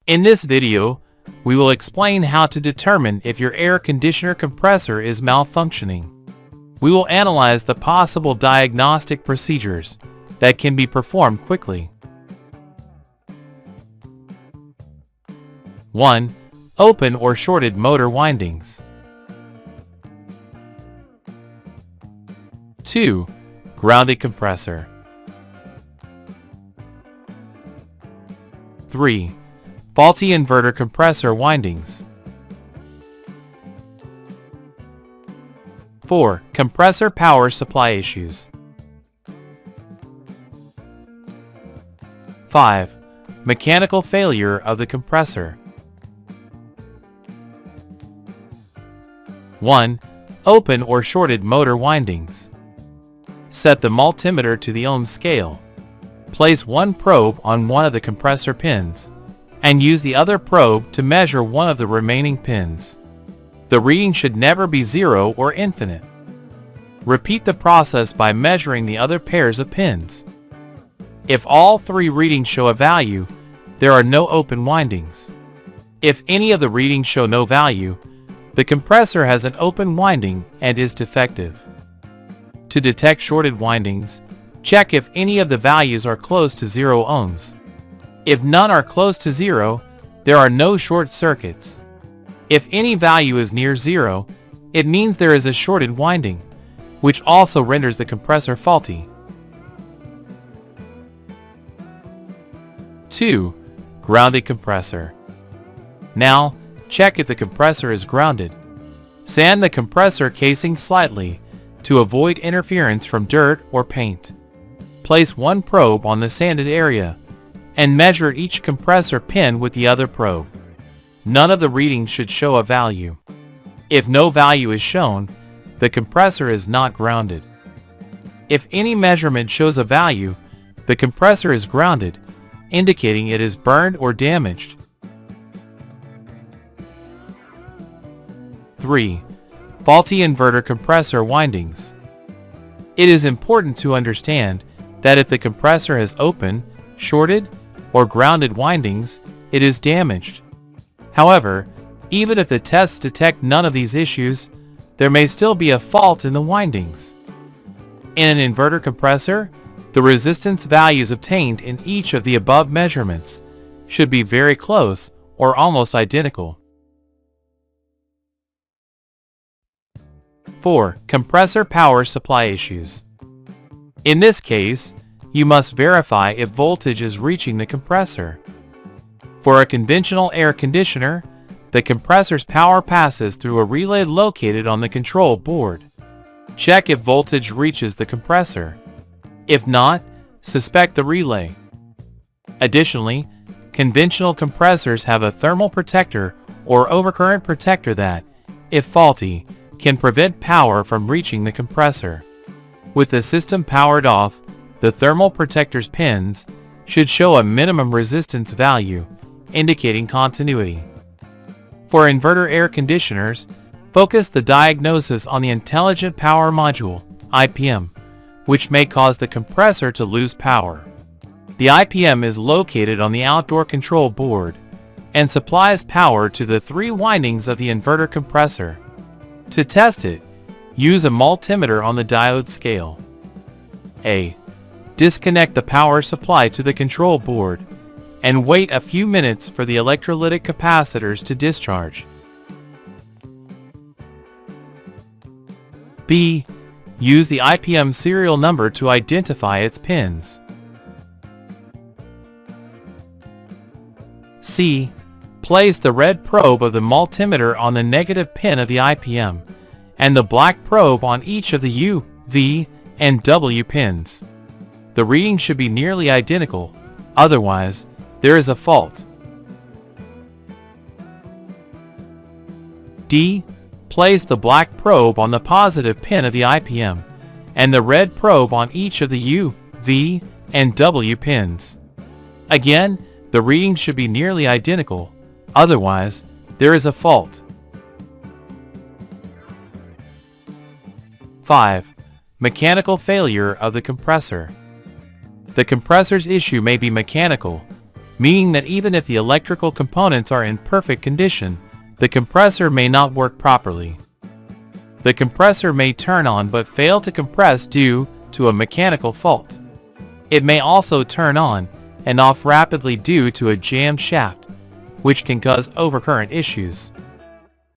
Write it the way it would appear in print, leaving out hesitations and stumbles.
In this video, we will explain how to determine if your air conditioner compressor is malfunctioning. We will analyze the possible diagnostic procedures that can be performed quickly. 1. Open or shorted motor windings. 2. Grounded compressor. 3. Faulty inverter compressor windings. 4. Compressor power supply issues. 5. Mechanical failure of the compressor. 1. Open or shorted motor windings. Set the multimeter to the ohm scale. Place one probe on one of the compressor pins, and use the other probe to measure one of the remaining pins. The reading should never be zero or infinite. Repeat the process by measuring the other pairs of pins. If all three readings show a value, there are no open windings. If any of the readings show no value, the compressor has an open winding and is defective. To detect shorted windings, check if any of the values are close to 0 ohms. If none are close to 0, there are no short circuits. If any value is near 0, it means there is a shorted winding, which also renders the compressor faulty. 2. Grounded compressor. Now, check if the compressor is grounded. Sand the compressor casing slightly to avoid interference from dirt or paint. Place one probe on the sanded area and measure each compressor pin with the other probe. None of the readings should show a value. If no value is shown, the compressor is not grounded. If any measurement shows a value, the compressor is grounded, indicating it is burned or damaged. 3. Faulty inverter compressor windings. It is important to understand that if the compressor has open, shorted, or grounded windings, it is damaged. However, even if the tests detect none of these issues, there may still be a fault in the windings. In an inverter compressor, the resistance values obtained in each of the above measurements should be very close or almost identical. 4. Compressor power supply issues. In this case, you must verify if voltage is reaching the compressor. For a conventional air conditioner, the compressor's power passes through a relay located on the control board. Check if voltage reaches the compressor. If not, suspect the relay. Additionally, conventional compressors have a thermal protector or overcurrent protector that, if faulty, can prevent power from reaching the compressor. With the system powered off, the thermal protector's pins should show a minimum resistance value, indicating continuity. For inverter air conditioners, focus the diagnosis on the Intelligent Power Module, IPM, which may cause the compressor to lose power. The IPM is located on the outdoor control board and supplies power to the three windings of the inverter compressor. To test it, use a multimeter on the diode scale. A. Disconnect the power supply to the control board and wait a few minutes for the electrolytic capacitors to discharge. B. Use the IPM serial number to identify its pins. C. Place the red probe of the multimeter on the negative pin of the IPM and the black probe on each of the U, V, and W pins. The reading should be nearly identical, otherwise, there is a fault. D. Place the black probe on the positive pin of the IPM and the red probe on each of the U, V, and W pins. Again, the readings should be nearly identical, otherwise, there is a fault. 5. Mechanical failure of the compressor. The compressor's issue may be mechanical, meaning that even if the electrical components are in perfect condition, the compressor may not work properly. The compressor may turn on but fail to compress due to a mechanical fault. It may also turn on and off rapidly due to a jammed shaft, which can cause overcurrent issues.